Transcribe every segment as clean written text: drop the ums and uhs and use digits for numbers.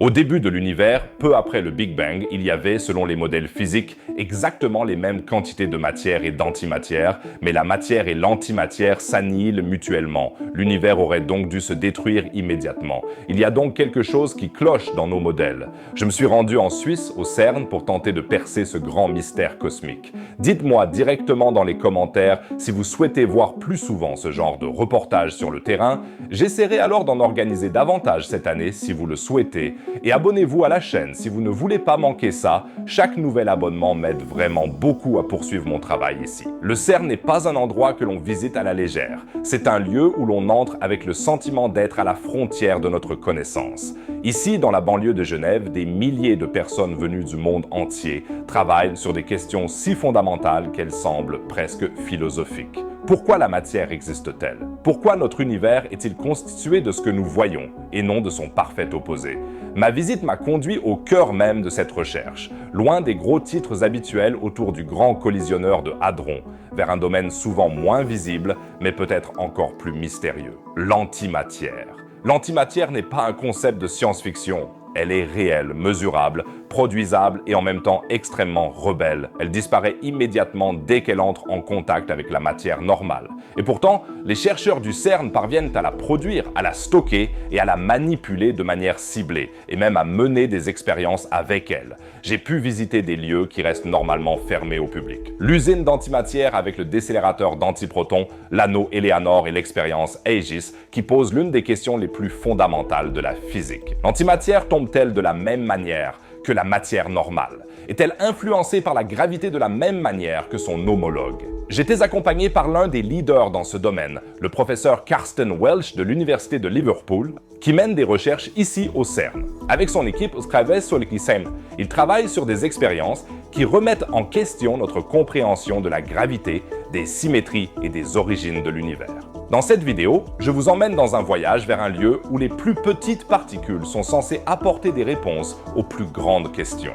Au début de l'univers, peu après le Big Bang, il y avait, selon les modèles physiques, exactement les mêmes quantités de matière et d'antimatière, mais la matière et l'antimatière s'annihilent mutuellement. L'univers aurait donc dû se détruire immédiatement. Il y a donc quelque chose qui cloche dans nos modèles. Je me suis rendu en Suisse, au CERN, pour tenter de percer ce grand mystère cosmique. Dites-moi directement dans les commentaires si vous souhaitez voir plus souvent ce genre de reportage sur le terrain. J'essaierai alors d'en organiser davantage cette année si vous le souhaitez. Et abonnez-vous à la chaîne si vous ne voulez pas manquer ça. Chaque nouvel abonnement m'aide vraiment beaucoup à poursuivre mon travail ici. Le CERN n'est pas un endroit que l'on visite à la légère. C'est un lieu où l'on entre avec le sentiment d'être à la frontière de notre connaissance. Ici, dans la banlieue de Genève, des milliers de personnes venues du monde entier travaillent sur des questions si fondamentales qu'elles semblent presque philosophiques. Pourquoi la matière existe-t-elle? Pourquoi notre univers est-il constitué de ce que nous voyons et non de son parfait opposé? Ma visite m'a conduit au cœur même de cette recherche, loin des gros titres habituels autour du grand collisionneur de Hadron, vers un domaine souvent moins visible, mais peut-être encore plus mystérieux, l'antimatière. L'antimatière n'est pas un concept de science-fiction. Elle est réelle, mesurable, produisable et en même temps extrêmement rebelle. Elle disparaît immédiatement dès qu'elle entre en contact avec la matière normale. Et pourtant, les chercheurs du CERN parviennent à la produire, à la stocker et à la manipuler de manière ciblée, et même à mener des expériences avec elle. J'ai pu visiter des lieux qui restent normalement fermés au public. L'usine d'antimatière avec le décélérateur d'antiprotons, l'anneau Eleanor et l'expérience Aegis, qui pose l'une des questions les plus fondamentales de la physique. L'antimatière tombe-t-elle de la même manière que la matière normale? Est-elle influencée par la gravité de la même manière que son homologue? J'étais accompagné par l'un des leaders dans ce domaine, le professeur Carsten Welch de l'Université de Liverpool, qui mène des recherches ici au CERN. Avec son équipe Skrævesolkisheim, il travaille sur des expériences qui remettent en question notre compréhension de la gravité, des symétries et des origines de l'univers. Dans cette vidéo, je vous emmène dans un voyage vers un lieu où les plus petites particules sont censées apporter des réponses aux plus grandes questions.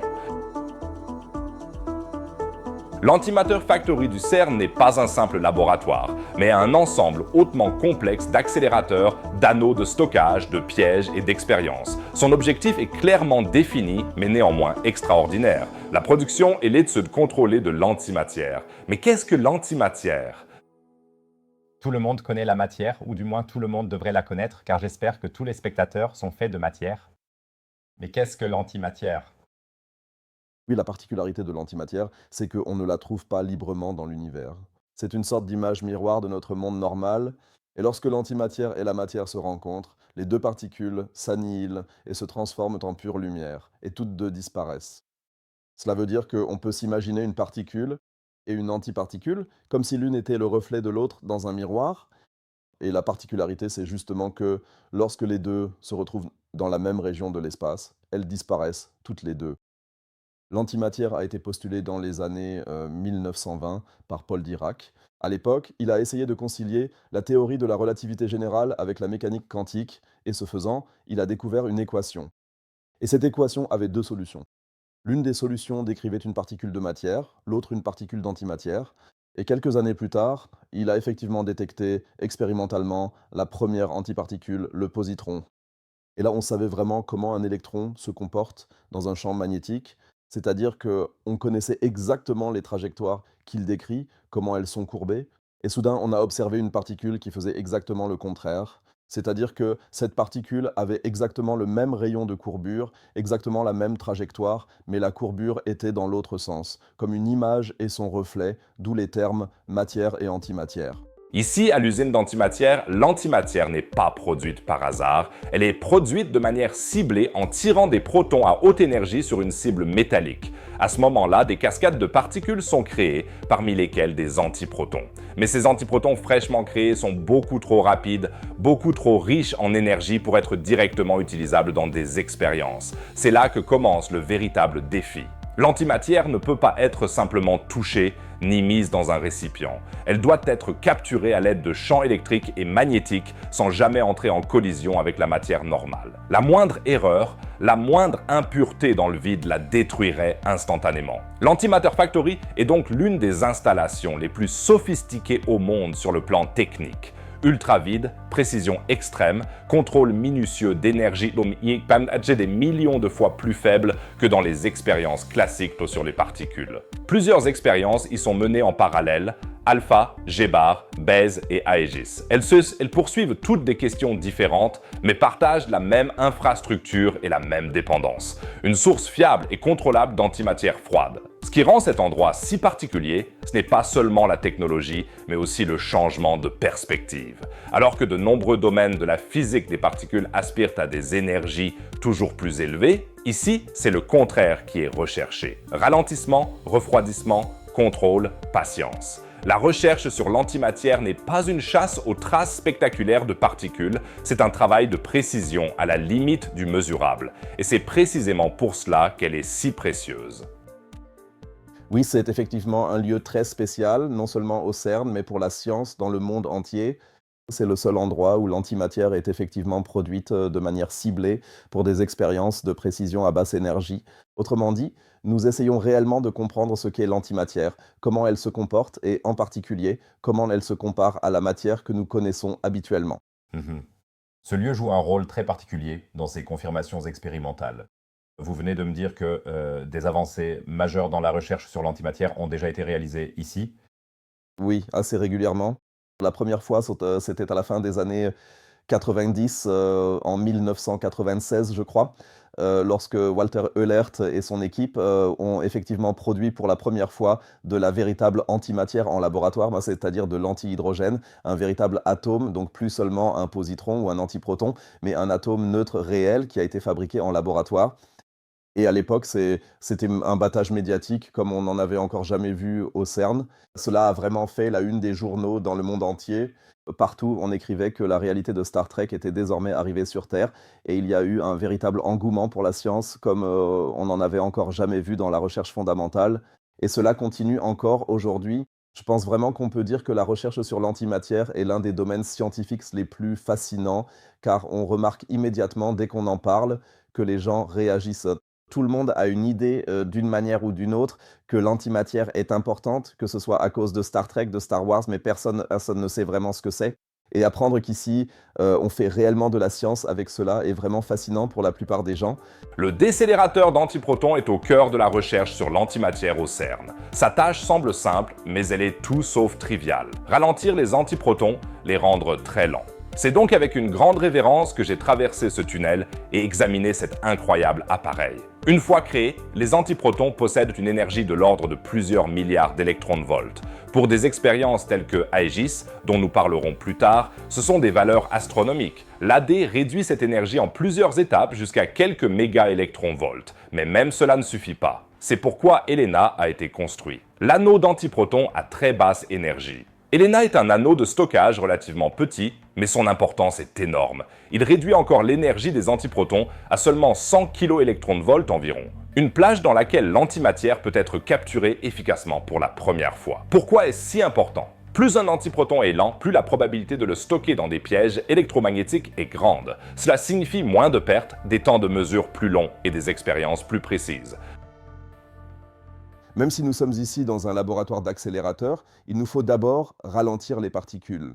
L'Antimatter Factory du CERN n'est pas un simple laboratoire, mais un ensemble hautement complexe d'accélérateurs, d'anneaux de stockage, de pièges et d'expériences. Son objectif est clairement défini, mais néanmoins extraordinaire. La production et l'étude contrôlée de l'antimatière. Mais qu'est-ce que l'antimatière? Tout le monde connaît la matière, ou du moins tout le monde devrait la connaître, car j'espère que tous les spectateurs sont faits de matière. Mais qu'est-ce que l'antimatière? Oui, la particularité de l'antimatière, c'est qu'on ne la trouve pas librement dans l'univers. C'est une sorte d'image miroir de notre monde normal, et lorsque l'antimatière et la matière se rencontrent, les deux particules s'annihilent et se transforment en pure lumière, et toutes deux disparaissent. Cela veut dire qu'on peut s'imaginer une particule et une antiparticule, comme si l'une était le reflet de l'autre dans un miroir, et la particularité, c'est justement que lorsque les deux se retrouvent dans la même région de l'espace, elles disparaissent toutes les deux. L'antimatière a été postulée dans les années 1920 par Paul Dirac. À l'époque, il a essayé de concilier la théorie de la relativité générale avec la mécanique quantique, et ce faisant, il a découvert une équation. Et cette équation avait deux solutions. L'une des solutions décrivait une particule de matière, l'autre une particule d'antimatière. Et quelques années plus tard, il a effectivement détecté expérimentalement la première antiparticule, le positron. Et là, on savait vraiment comment un électron se comporte dans un champ magnétique, c'est-à-dire qu'on connaissait exactement les trajectoires qu'il décrit, comment elles sont courbées, et soudain, on a observé une particule qui faisait exactement le contraire, c'est-à-dire que cette particule avait exactement le même rayon de courbure, exactement la même trajectoire, mais la courbure était dans l'autre sens, comme une image et son reflet, d'où les termes matière et antimatière. Ici, à l'usine d'antimatière, l'antimatière n'est pas produite par hasard, elle est produite de manière ciblée en tirant des protons à haute énergie sur une cible métallique. À ce moment-là, des cascades de particules sont créées, parmi lesquelles des antiprotons. Mais ces antiprotons fraîchement créés sont beaucoup trop rapides, beaucoup trop riches en énergie pour être directement utilisables dans des expériences. C'est là que commence le véritable défi. L'antimatière ne peut pas être simplement touchée ni mise dans un récipient. Elle doit être capturée à l'aide de champs électriques et magnétiques sans jamais entrer en collision avec la matière normale. La moindre erreur, la moindre impureté dans le vide la détruirait instantanément. L'Antimatter Factory est donc l'une des installations les plus sophistiquées au monde sur le plan technique. Ultra vide, précision extrême, contrôle minutieux d'énergie lumineuse, des millions de fois plus faible que dans les expériences classiques sur les particules. Plusieurs expériences y sont menées en parallèle, Alpha, Gebar, BEIS et Aegis. Elles poursuivent toutes des questions différentes, mais partagent la même infrastructure et la même dépendance. Une source fiable et contrôlable d'antimatière froide. Ce qui rend cet endroit si particulier, ce n'est pas seulement la technologie, mais aussi le changement de perspective. Alors que de nombreux domaines de la physique des particules aspirent à des énergies toujours plus élevées, ici, c'est le contraire qui est recherché. Ralentissement, refroidissement, contrôle, patience. La recherche sur l'antimatière n'est pas une chasse aux traces spectaculaires de particules, c'est un travail de précision à la limite du mesurable. Et c'est précisément pour cela qu'elle est si précieuse. Oui, c'est effectivement un lieu très spécial, non seulement au CERN, mais pour la science dans le monde entier. C'est le seul endroit où l'antimatière est effectivement produite de manière ciblée pour des expériences de précision à basse énergie. Autrement dit, nous essayons réellement de comprendre ce qu'est l'antimatière, comment elle se comporte et en particulier, comment elle se compare à la matière que nous connaissons habituellement. Mhm. Ce lieu joue un rôle très particulier dans ces confirmations expérimentales. Vous venez de me dire que des avancées majeures dans la recherche sur l'antimatière ont déjà été réalisées ici. Oui, assez régulièrement. La première fois, c'était à la fin des années 90, en 1996, je crois, lorsque Walter Eulert et son équipe ont effectivement produit pour la première fois de la véritable antimatière en laboratoire, c'est-à-dire de l'antihydrogène, un véritable atome, donc plus seulement un positron ou un antiproton, mais un atome neutre réel qui a été fabriqué en laboratoire. Et à l'époque, c'était un battage médiatique comme on n'en avait encore jamais vu au CERN. Cela a vraiment fait la une des journaux dans le monde entier. Partout, on écrivait que la réalité de Star Trek était désormais arrivée sur Terre et il y a eu un véritable engouement pour la science comme on n'en avait encore jamais vu dans la recherche fondamentale. Et cela continue encore aujourd'hui. Je pense vraiment qu'on peut dire que la recherche sur l'antimatière est l'un des domaines scientifiques les plus fascinants car on remarque immédiatement, dès qu'on en parle, que les gens réagissent. Tout le monde a une idée, d'une manière ou d'une autre, que l'antimatière est importante, que ce soit à cause de Star Trek, de Star Wars, mais personne ne sait vraiment ce que c'est. Et apprendre qu'ici, on fait réellement de la science avec cela est vraiment fascinant pour la plupart des gens. Le décélérateur d'antiprotons est au cœur de la recherche sur l'antimatière au CERN. Sa tâche semble simple, mais elle est tout sauf triviale. Ralentir les antiprotons, les rendre très lents. C'est donc avec une grande révérence que j'ai traversé ce tunnel et examiné cet incroyable appareil. Une fois créés, les antiprotons possèdent une énergie de l'ordre de plusieurs milliards d'électronvolts. Pour des expériences telles que Aegis, dont nous parlerons plus tard, ce sont des valeurs astronomiques. L'AD réduit cette énergie en plusieurs étapes jusqu'à quelques mégaélectronvolts. Mais même cela ne suffit pas. C'est pourquoi Helena a été construit. L'anneau d'antiprotons à très basse énergie. Helena est un anneau de stockage relativement petit, mais son importance est énorme. Il réduit encore l'énergie des antiprotons à seulement 100 kV environ. Une plage dans laquelle l'antimatière peut être capturée efficacement pour la première fois. Pourquoi est-ce si important ? Plus un antiproton est lent, plus la probabilité de le stocker dans des pièges électromagnétiques est grande. Cela signifie moins de pertes, des temps de mesure plus longs et des expériences plus précises. Même si nous sommes ici dans un laboratoire d'accélérateur, il nous faut d'abord ralentir les particules.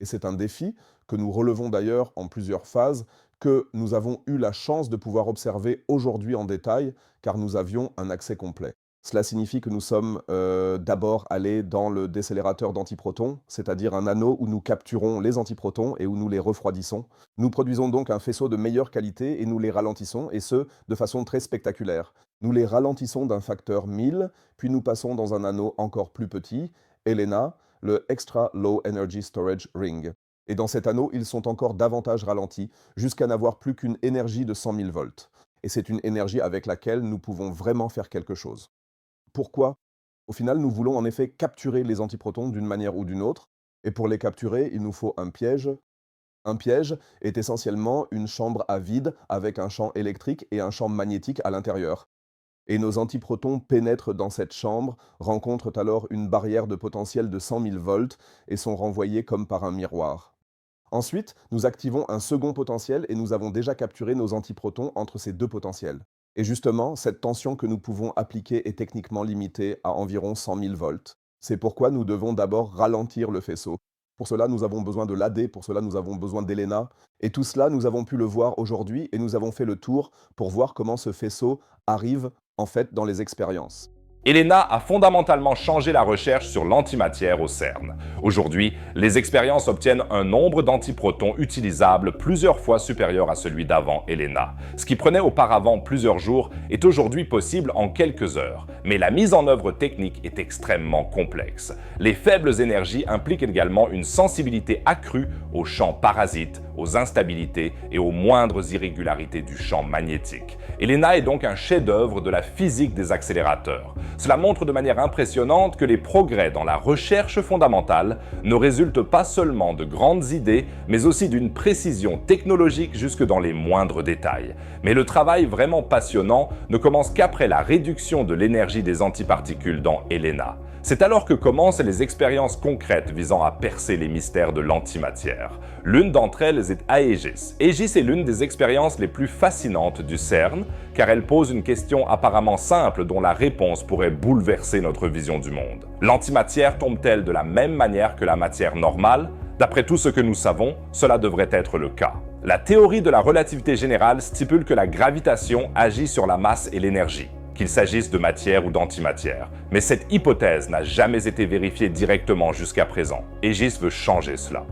Et c'est un défi que nous relevons d'ailleurs en plusieurs phases, que nous avons eu la chance de pouvoir observer aujourd'hui en détail, car nous avions un accès complet. Cela signifie que nous sommes d'abord allés dans le décélérateur d'antiprotons, c'est-à-dire un anneau où nous capturons les antiprotons et où nous les refroidissons. Nous produisons donc un faisceau de meilleure qualité et nous les ralentissons, et ce, de façon très spectaculaire. Nous les ralentissons d'un facteur 1000, puis nous passons dans un anneau encore plus petit, Helena, le Extra Low Energy Storage Ring. Et dans cet anneau, ils sont encore davantage ralentis, jusqu'à n'avoir plus qu'une énergie de 100 000 volts. Et c'est une énergie avec laquelle nous pouvons vraiment faire quelque chose. Pourquoi ? Au final, nous voulons en effet capturer les antiprotons d'une manière ou d'une autre, et pour les capturer, il nous faut un piège. Un piège est essentiellement une chambre à vide avec un champ électrique et un champ magnétique à l'intérieur. Et nos antiprotons pénètrent dans cette chambre, rencontrent alors une barrière de potentiel de 100 000 volts et sont renvoyés comme par un miroir. Ensuite, nous activons un second potentiel et nous avons déjà capturé nos antiprotons entre ces deux potentiels. Et justement, cette tension que nous pouvons appliquer est techniquement limitée à environ 100 000 volts. C'est pourquoi nous devons d'abord ralentir le faisceau. Pour cela, nous avons besoin de l'AD, pour cela, nous avons besoin d'Elena. Et tout cela, nous avons pu le voir aujourd'hui et nous avons fait le tour pour voir comment ce faisceau arrive en fait dans les expériences. Elena a fondamentalement changé la recherche sur l'antimatière au CERN. Aujourd'hui, les expériences obtiennent un nombre d'antiprotons utilisables plusieurs fois supérieur à celui d'avant Elena. Ce qui prenait auparavant plusieurs jours est aujourd'hui possible en quelques heures. Mais la mise en œuvre technique est extrêmement complexe. Les faibles énergies impliquent également une sensibilité accrue aux champs parasites, aux instabilités et aux moindres irrégularités du champ magnétique. Elena est donc un chef-d'œuvre de la physique des accélérateurs. Cela montre de manière impressionnante que les progrès dans la recherche fondamentale ne résultent pas seulement de grandes idées, mais aussi d'une précision technologique jusque dans les moindres détails. Mais le travail vraiment passionnant ne commence qu'après la réduction de l'énergie des antiparticules dans Elena. C'est alors que commencent les expériences concrètes visant à percer les mystères de l'antimatière. L'une d'entre elles est Aegis. Aegis est l'une des expériences les plus fascinantes du CERN, car elle pose une question apparemment simple dont la réponse pourrait bouleverser notre vision du monde. L'antimatière tombe-t-elle de la même manière que la matière normale? D'après tout ce que nous savons, cela devrait être le cas. La théorie de la relativité générale stipule que la gravitation agit sur la masse et l'énergie, qu'il s'agisse de matière ou d'antimatière. Mais cette hypothèse n'a jamais été vérifiée directement jusqu'à présent. Aegis veut changer cela.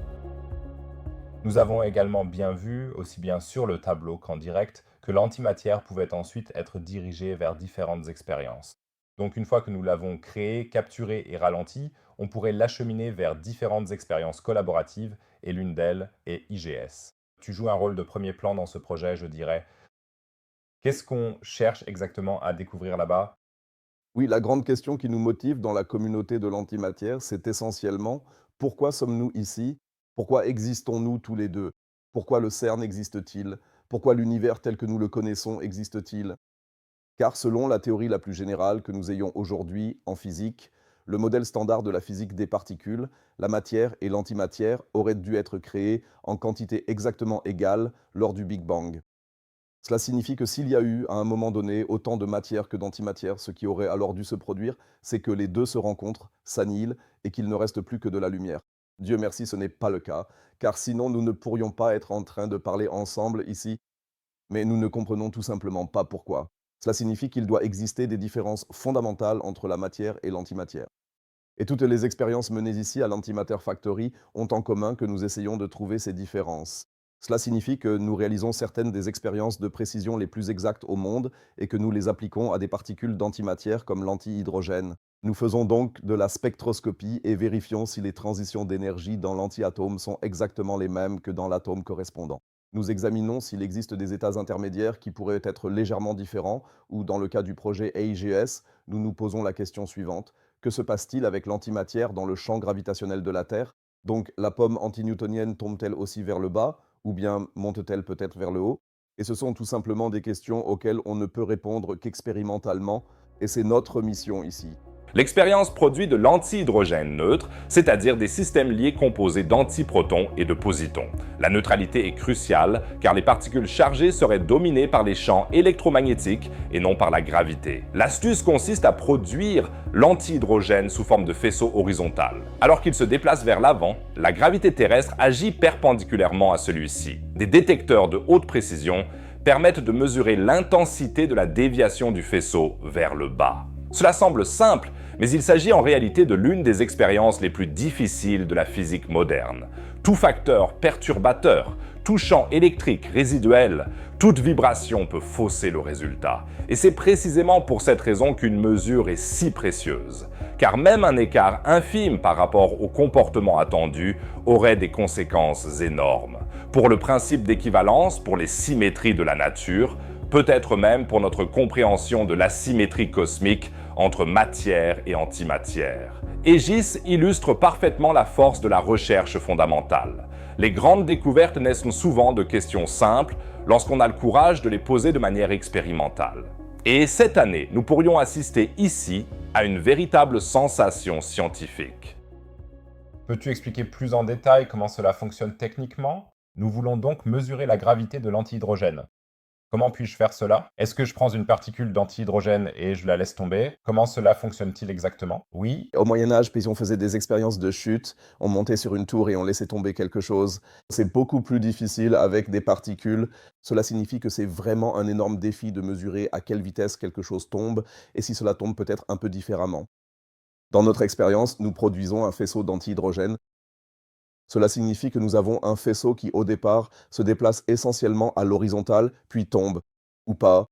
Nous avons également bien vu, aussi bien sur le tableau qu'en direct, que l'antimatière pouvait ensuite être dirigée vers différentes expériences. Donc une fois que nous l'avons créée, capturée et ralentie, on pourrait l'acheminer vers différentes expériences collaboratives et l'une d'elles est IGS. Tu joues un rôle de premier plan dans ce projet, je dirais. Qu'est-ce qu'on cherche exactement à découvrir là-bas? Oui, la grande question qui nous motive dans la communauté de l'antimatière, c'est essentiellement pourquoi sommes-nous ici? Pourquoi existons-nous tous les deux? Pourquoi le CERN existe-t-il? Pourquoi l'univers tel que nous le connaissons existe-t-il? Car selon la théorie la plus générale que nous ayons aujourd'hui en physique, le modèle standard de la physique des particules, la matière et l'antimatière auraient dû être créés en quantité exactement égale lors du Big Bang. Cela signifie que s'il y a eu, à un moment donné, autant de matière que d'antimatière, ce qui aurait alors dû se produire, c'est que les deux se rencontrent, s'annihilent et qu'il ne reste plus que de la lumière. Dieu merci, ce n'est pas le cas, car sinon nous ne pourrions pas être en train de parler ensemble ici, mais nous ne comprenons tout simplement pas pourquoi. Cela signifie qu'il doit exister des différences fondamentales entre la matière et l'antimatière. Et toutes les expériences menées ici à l'Antimatter Factory ont en commun que nous essayons de trouver ces différences. Cela signifie que nous réalisons certaines des expériences de précision les plus exactes au monde et que nous les appliquons à des particules d'antimatière comme l'antihydrogène. Nous faisons donc de la spectroscopie et vérifions si les transitions d'énergie dans l'antiatome sont exactement les mêmes que dans l'atome correspondant. Nous examinons s'il existe des états intermédiaires qui pourraient être légèrement différents ou dans le cas du projet AGS, nous nous posons la question suivante. Que se passe-t-il avec l'antimatière dans le champ gravitationnel de la Terre? Donc la pomme antinewtonienne tombe-t-elle aussi vers le bas ou bien monte-t-elle peut-être vers le haut? Et ce sont tout simplement des questions auxquelles on ne peut répondre qu'expérimentalement, et c'est notre mission ici. L'expérience produit de l'antihydrogène neutre, c'est-à-dire des systèmes liés composés d'antiprotons et de positons. La neutralité est cruciale car les particules chargées seraient dominées par les champs électromagnétiques et non par la gravité. L'astuce consiste à produire l'antihydrogène sous forme de faisceau horizontal. Alors qu'il se déplace vers l'avant, la gravité terrestre agit perpendiculairement à celui-ci. Des détecteurs de haute précision permettent de mesurer l'intensité de la déviation du faisceau vers le bas. Cela semble simple, mais il s'agit en réalité de l'une des expériences les plus difficiles de la physique moderne. Tout facteur perturbateur, tout champ électrique résiduel, toute vibration peut fausser le résultat. Et c'est précisément pour cette raison qu'une mesure est si précieuse. Car même un écart infime par rapport au comportement attendu aurait des conséquences énormes. Pour le principe d'équivalence, pour les symétries de la nature, peut-être même pour notre compréhension de l'asymétrie cosmique entre matière et antimatière. Aegis illustre parfaitement la force de la recherche fondamentale. Les grandes découvertes naissent souvent de questions simples lorsqu'on a le courage de les poser de manière expérimentale. Et cette année, nous pourrions assister ici à une véritable sensation scientifique. Peux-tu expliquer plus en détail comment cela fonctionne techniquement? Nous voulons donc mesurer la gravité de l'antihydrogène. Comment puis-je faire cela? Est-ce que je prends une particule d'antihydrogène et je la laisse tomber? Comment cela fonctionne-t-il exactement? Oui. Au Moyen-Âge, puis on faisait des expériences de chute, on montait sur une tour et on laissait tomber quelque chose. C'est beaucoup plus difficile avec des particules. Cela signifie que c'est vraiment un énorme défi de mesurer à quelle vitesse quelque chose tombe et si cela tombe peut-être un peu différemment. Dans notre expérience, nous produisons un faisceau d'antihydrogène. Cela signifie que nous avons un faisceau qui, au départ, se déplace essentiellement à l'horizontale, puis tombe, ou pas.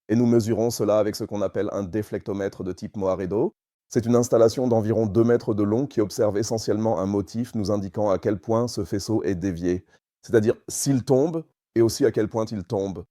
Et nous mesurons cela avec ce qu'on appelle un déflectomètre de type Moaredo. C'est une installation d'environ 2 mètres de long qui observe essentiellement un motif nous indiquant à quel point ce faisceau est dévié. C'est-à-dire s'il tombe et aussi à quel point il tombe.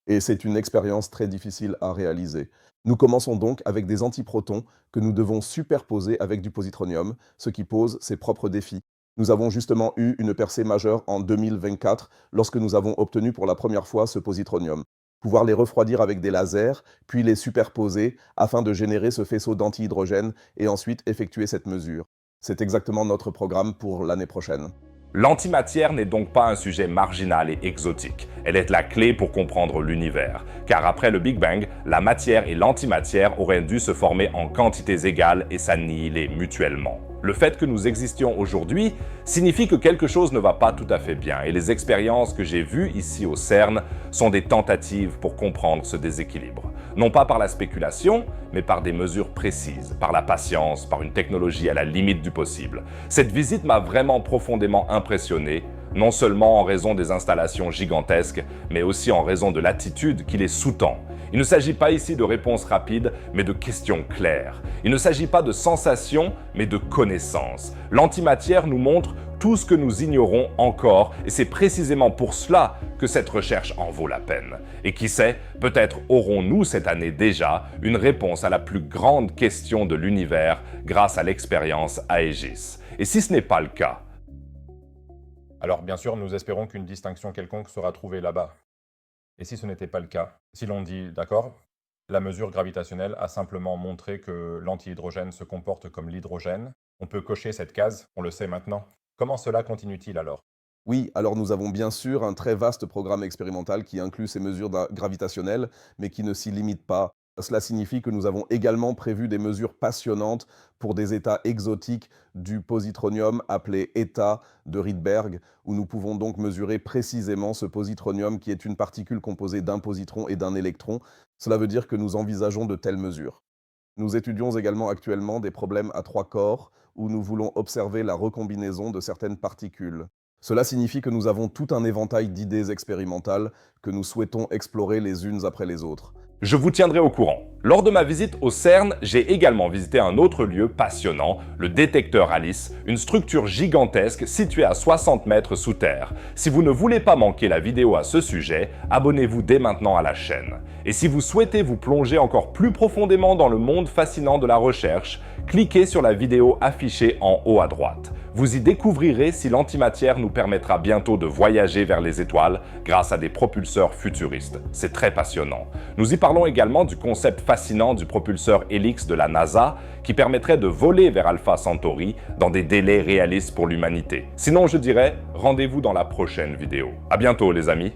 Et c'est une expérience très difficile à réaliser. Nous commençons donc avec des antiprotons que nous devons superposer avec du positronium, ce qui pose ses propres défis. Nous avons justement eu une percée majeure en 2024 lorsque nous avons obtenu pour la première fois ce positronium. Pouvoir les refroidir avec des lasers, puis les superposer afin de générer ce faisceau d'antihydrogène et ensuite effectuer cette mesure. C'est exactement notre programme pour l'année prochaine. L'antimatière n'est donc pas un sujet marginal et exotique. Elle est la clé pour comprendre l'univers. Car après le Big Bang, la matière et l'antimatière auraient dû se former en quantités égales et s'annihiler mutuellement. Le fait que nous existions aujourd'hui signifie que quelque chose ne va pas tout à fait bien et les expériences que j'ai vues ici au CERN sont des tentatives pour comprendre ce déséquilibre. Non pas par la spéculation, mais par des mesures précises, par la patience, par une technologie à la limite du possible. Cette visite m'a vraiment profondément impressionné, non seulement en raison des installations gigantesques, mais aussi en raison de l'attitude qui les sous-tend. Il ne s'agit pas ici de réponses rapides, mais de questions claires. Il ne s'agit pas de sensations, mais de connaissances. L'antimatière nous montre tout ce que nous ignorons encore, et c'est précisément pour cela que cette recherche en vaut la peine. Et qui sait, peut-être aurons-nous cette année déjà une réponse à la plus grande question de l'univers grâce à l'expérience Aegis. Et si ce n'est pas le cas? Alors bien sûr, nous espérons qu'une distinction quelconque sera trouvée là-bas. Et si ce n'était pas le cas? Si l'on dit, d'accord, la mesure gravitationnelle a simplement montré que l'antihydrogène se comporte comme l'hydrogène, on peut cocher cette case, on le sait maintenant. Comment cela continue-t-il alors? Oui, alors nous avons bien sûr un très vaste programme expérimental qui inclut ces mesures gravitationnelles, mais qui ne s'y limite pas. Cela signifie que nous avons également prévu des mesures passionnantes pour des états exotiques du positronium appelé état de Rydberg, où nous pouvons donc mesurer précisément ce positronium qui est une particule composée d'un positron et d'un électron. Cela veut dire que nous envisageons de telles mesures. Nous étudions également actuellement des problèmes à 3 corps, où nous voulons observer la recombinaison de certaines particules. Cela signifie que nous avons tout un éventail d'idées expérimentales que nous souhaitons explorer les unes après les autres. Je vous tiendrai au courant. Lors de ma visite au CERN, j'ai également visité un autre lieu passionnant, le détecteur ALICE, une structure gigantesque située à 60 mètres sous terre. Si vous ne voulez pas manquer la vidéo à ce sujet, abonnez-vous dès maintenant à la chaîne. Et si vous souhaitez vous plonger encore plus profondément dans le monde fascinant de la recherche, cliquez sur la vidéo affichée en haut à droite. Vous y découvrirez si l'antimatière nous permettra bientôt de voyager vers les étoiles grâce à des propulseurs futuristes. C'est très passionnant. Nous y parlons également du concept fascinant du propulseur Helix de la NASA qui permettrait de voler vers Alpha Centauri dans des délais réalistes pour l'humanité. Sinon, je dirais, rendez-vous dans la prochaine vidéo. À bientôt les amis!